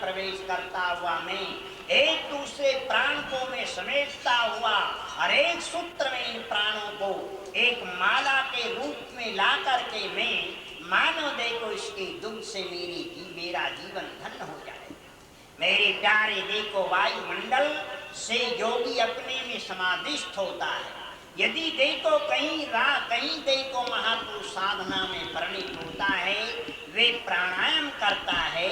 प्रवेश करता हुआ मैं एक दूसरे प्राण को मैं समेटता हुआ हर एक सूत्र में इन प्राणों को एक माला के रूप में ला करके मैं मानो देखो इसके दुख से मेरा जीवन धन्य हो जाए। मेरे प्यारे देखो वायुमंडल से योगी अपने में समाधिस्थ होता है। यदि देखो कहीं देखो महापुरुष साधना में परिणित होता है, वे प्राणायाम करता है,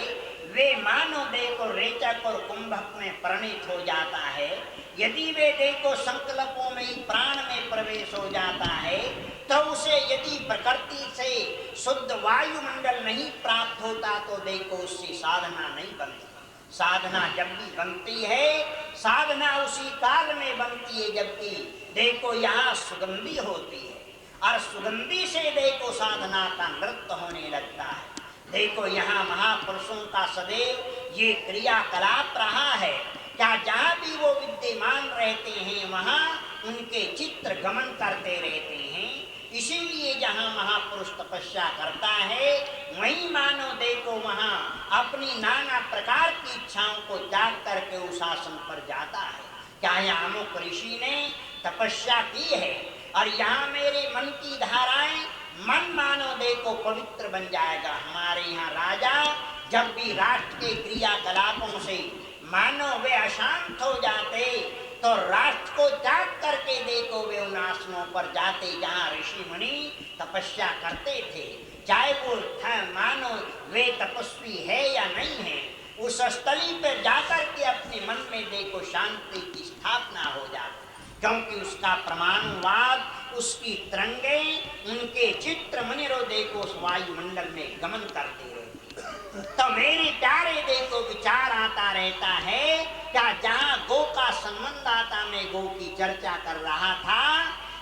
वे मानो देखो रेचक और कुंभक में परिणित हो जाता है। यदि वे देखो संकल्पों में ही प्राण में प्रवेश हो जाता है, तो उसे यदि प्रकृति से शुद्ध वायुमंडल नहीं प्राप्त होता तो देखो उससे साधना नहीं बनती। साधना जब भी बनती है, साधना उसी काल में बनती है जबकि देखो यहाँ सुगंधी होती है, और सुगंधी से देखो साधना का नृत्य होने लगता है। देखो यहाँ महापुरुषों का सदैव ये क्रियाकलाप रहा है। क्या जहाँ भी वो विद्यमान रहते हैं वहाँ उनके चित्र गमन करते रहते हैं। इसीलिए जहाँ महापुरुष तपस्या करता है वहीं मानो देखो वहाँ अपनी नाना प्रकार की इच्छाओं को त्याग करके उस आसन पर जाता है। क्या यहाँ अमुक ऋषि ने तपस्या की है और यहाँ मेरे मन की धाराएं, मन मानो देखो पवित्र बन जाएगा। हमारे यहाँ राजा जब भी राष्ट्र के क्रियाकलापों से मानो वे अशांत हो जाते तो राष्ट्र को त्याग करके देखो वे उन आसनों पर जाते जहाँ ऋषि मुनि तपस्या करते थे। चाहे वो मानो वे तपस्वी है या नहीं है, उस स्थली पर जाकर के अपने मन में देखो शांति की स्थापना हो जाती, क्योंकि उसका परमाणुवाद, उसकी तरंगे, उनके चित्र मनिरो देखो उस वायुमंडल में गमन करते रहते। तो मेरे प्यारे देखो विचार आता रहता है। क्या जहाँ गो का संबंध आता, मैं गो की चर्चा कर रहा था,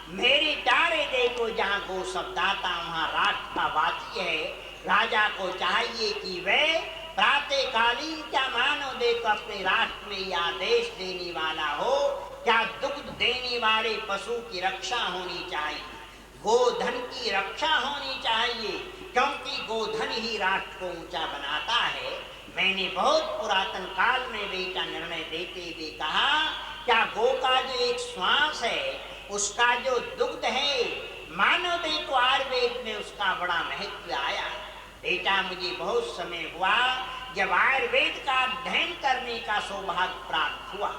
मेरे प्यारे देखो जहाँ गो शब्द आता वहाँ राष्ट्र का वाची है। राजा को चाहिए कि वे प्रातःकालीन क्या मानो देखो अपने राष्ट्र में यह आदेश देने वाला हो, क्या दुग्ध देने वाले पशु की रक्षा होनी चाहिए, गोधन की रक्षा होनी चाहिए, क्योंकि गोधन ही राष्ट्र को ऊंचा बनाता है। मैंने बहुत पुरातन काल में बेटा निर्णय देते हुए कहा, क्या गो का जो एक श्वास है, उसका जो दुग्ध है, मानो देखो आयुर्वेद में उसका बड़ा महत्व आया। बेटा मुझे बहुत समय हुआ जब आयुर्वेद का अध्ययन करने का सौभाग्य प्राप्त हुआ,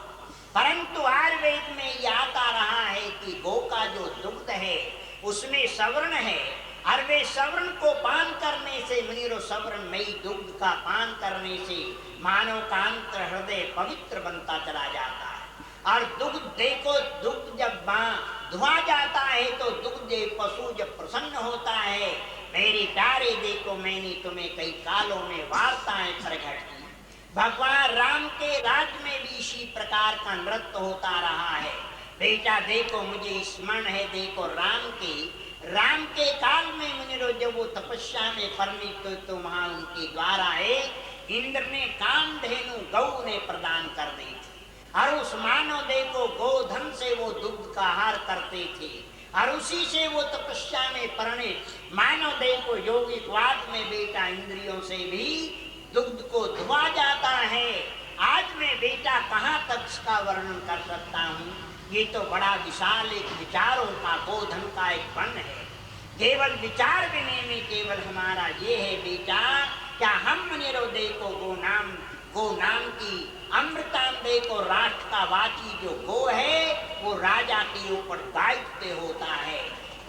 परंतु आयुर्वेद में यह आता रहा है कि गो का जो दुग्ध है उसमें सवर्ण है, और वे सवर्ण को पान करने से मुनिरो सवर्ण मई दुग्ध का पान करने से मानव का अंतर हृदय पवित्र बनता चला जाता है। और दुग्ध देखो, दुग्ध जब धुआ जाता है तो दुग्ध पशु जब प्रसन्न होता है। मेरे प्यारे देखो मैंने तुम्हें कई कालों में वार्ताएं प्रकट की। भगवान राम के राज्य में भी इसी प्रकार का नृत्य होता रहा है। बेटा देखो मुझे स्मरण है, देखो राम के काल में मुनिरो जब वो तपस्या में परिणित तो वहां उनके द्वारा एक इंद्र ने कामधेनु गौ ने प्रदान कर दी थी, और उस मानो देखो गोधन से वो दुग्ध का आहार करते थे, और उसी से वो तपस्या में परिणित मानो देखो यौगिक वाद में बेटा इंद्रियों से भी दुग्ध को धुआ जाता है। आज मैं बेटा कहाँ तक इसका वर्णन कर सकता हूँ। ये तो बड़ा विशाल एक विचारों का गोधन का एक वन है। केवल विचार विनय में केवल हमारा ये है बेटा, क्या हम मुनिरो देखो गो नाम की अमृताम देखो राष्ट्र का वाची जो गो है वो राजा के ऊपर दायित्व होता है।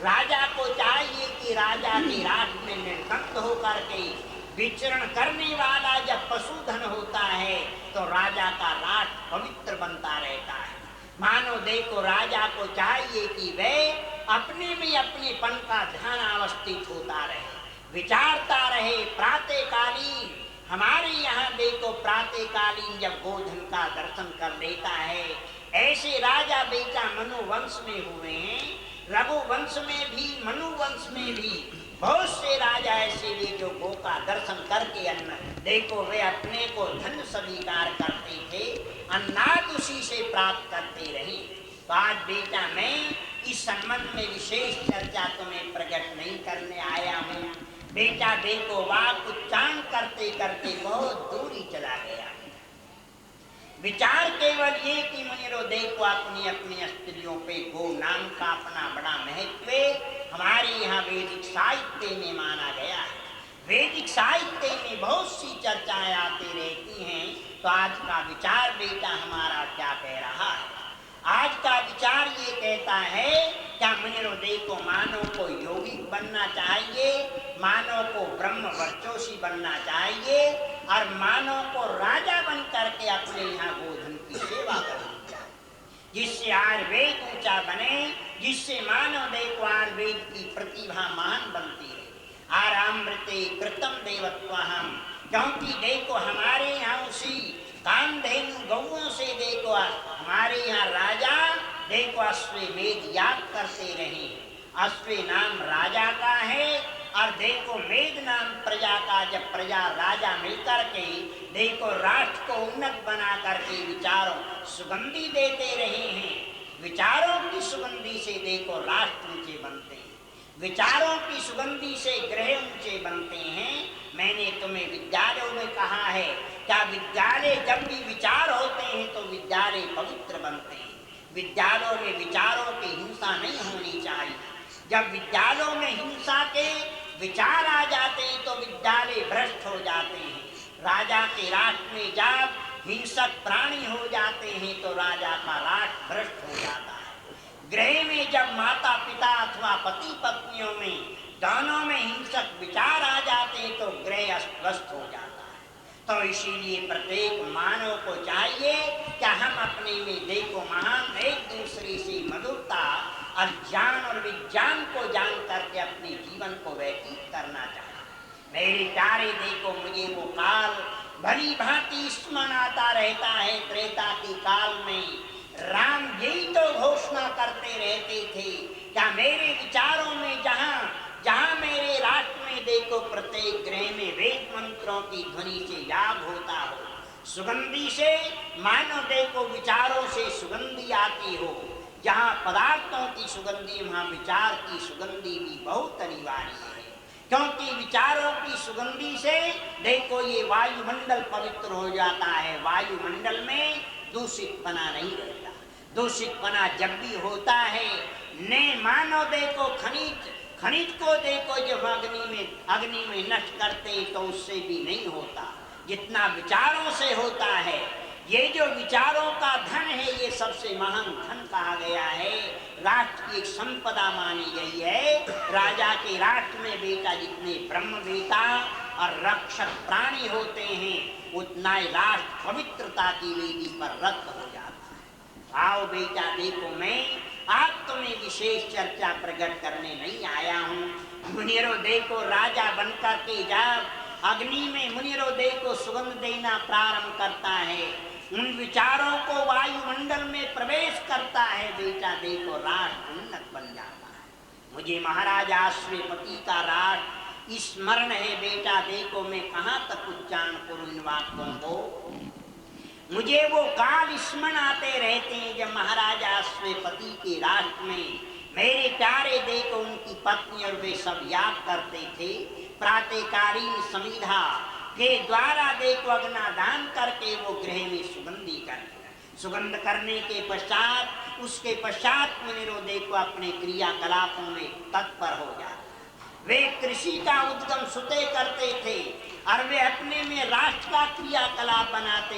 राजा को चाहिए कि राजा के राष्ट्र में निर्गत होकर के विचरण करने वाला जब पशुधन होता है तो राजा का राष्ट्र पवित्र बनता रहता है। मानो देखो राजा को चाहिए कि वे अपने में अपनेपन का ध्यान अवस्थित होता रहे, विचारता रहे। प्रातःकालीन हमारे यहाँ देखो प्रातःकालीन जब गोधन का दर्शन कर लेता है, ऐसे राजा बेटा मनुवंश में हुए हैं, रघुवंश में भी मनुवंश में भी बहुत से राजा ऐसे भी जो गो का दर्शन करके अन्न देखो वे अपने को धन स्वीकार करते थे, अन्नाद उसी से प्राप्त करते रहे। तो आज बेटा मैं इस संबंध में विशेष चर्चा तुम्हें प्रकट नहीं करने आया हूँ। बेटा देखो वाक उच्चारण करते करते बहुत दूरी चला गया। विचार केवल ये कि मुनिरो देखो अपनी अपनी स्त्रियों पे गो नाम का अपना बड़ा महत्व हमारे यहाँ वैदिक साहित्य में माना गया है। वैदिक साहित्य में बहुत सी चर्चाएं आती रहती हैं। तो आज का विचार बेटा हमारा क्या कह रहा है? आज का विचार ये कहता है क्या मुनिरो देखो मानव को योगिक बनना चाहिए, मानव को ब्रह्म वर्चोसी बनना चाहिए और मानव को राजा बन करके अपने यहाँ गोधन की सेवा करनी चाहिए, जिससे आयुर्वेद ऊंचा बने, जिससे मानव देखो आयुर्वेद की प्रतिभा महान बनती है। आरामृते कृतम देवत्वहम, क्योंकि देखो हमारे यहाँ उसी कामधेनु गौओं से देखो हमारे यहाँ राजा देखो अश्वमेध याग करते रहे। अश्व नाम राजा का है और देखो मेद नाम प्रजा का। जब प्रजा राजा मिलकर के देखो राष्ट्र को उन्नत बना करके विचारों सुगंधी देते रहे हैं। विचारों की सुगंधी से देखो राष्ट्र ऊंचे बनते हैं, विचारों की सुगंधी से ग्रह ऊंचे बनते हैं। मैंने तुम्हें विद्यालयों में कहा है, क्या विद्यालय जब भी विचार होते हैं तो विद्यालय पवित्र बनते हैं। विद्यालयों में विचारों की हिंसा नहीं होनी चाहिए। जब विद्यालयों में हिंसा के विचार आ जाते हैं तो विद्यालय भ्रष्ट हो जाते हैं। राजा के राष्ट्र में जब हिंसक प्राणी हो जाते हैं तो राजा का राष्ट्र भ्रष्ट हो जाता है। गृह में जब माता पिता अथवा पति पत्नियों में दोनों में हिंसक विचार आ जाते हैं तो गृह अस्त हो जाता है। तो इसीलिए प्रत्येक मानव को चाहिए कि हम अपने में देखो महान एक दूसरे से मधुरता और ज्ञान और विज्ञान को जान करके अपने जीवन को व्यतीत करना चाहिए। मेरे प्यारे देखो मुझे वो काल भली भांति स्मरण आता रहता है। त्रेता के काल में राम यही तो घोषणा करते रहते थे, क्या मेरे विचारों में जहाँ मेरे राष्ट्र में देखो प्रत्येक गृह में वेद मंत्रों की ध्वनि से याग होता हो, सुगंधी से मानो देखो विचारों से सुगंधी आती हो। जहाँ पदार्थों की सुगंधी वहाँ विचार की सुगंधी भी बहुत अनिवार्य है, क्योंकि विचारों की सुगंधी से देखो ये वायुमंडल पवित्र हो जाता है। वायुमंडल में दूषितपना नहीं रहता। दूषितपना जब भी होता है ने मानो देखो खनिज को देखो जब अग्नि में नष्ट करते तो उससे भी नहीं होता जितना विचारों से होता है। ये जो विचारों का धन है ये सबसे महान धन कहा गया है। राष्ट्र की एक संपदा मानी गई है। राजा के राष्ट्र में बेटा जितने ब्रह्म बेटा और रक्षक प्राणी होते हैं उतना ही राष्ट्र पवित्रता की वेदी पर रक्त हो जाता है। आओ बेटा देखो मैं आज तुम्हें विशेष चर्चा प्रकट करने नहीं आया हूँ। मुनिरो देखो राजा बनकर के जब अग्नि में मुनिरो देखो सुगंध देना प्रारंभ करता है, उन विचारों को वायुमंडल में प्रवेश करता है। बेटा देखो राष्ट्र उन्नत बन जाता है। मुझे महाराजा अश्वपति का राष्ट्र स्मरण है। बेटा देखो मैं कहाँ तक उच्चारण करूँ इन वाक्यों को। मुझे वो काल स्मरण आते रहते हैं जब महाराजा अश्वपति के राष्ट्र में मेरे प्यारे देखो उनकी पत्नी और वे सब याग करते थे। प्रातःकालीन समिधा के द्वारा देखो अग्नादान करके वो गृह में सुगंध करने के पश्चात उसके पश्चात मुनिरो देखो अपने क्रियाकलापों में तत्पर हो जाते। वे कृषि का उद्गम सुते करते थे और वे अपने में राष्ट्र का क्रियाकलाप बनाते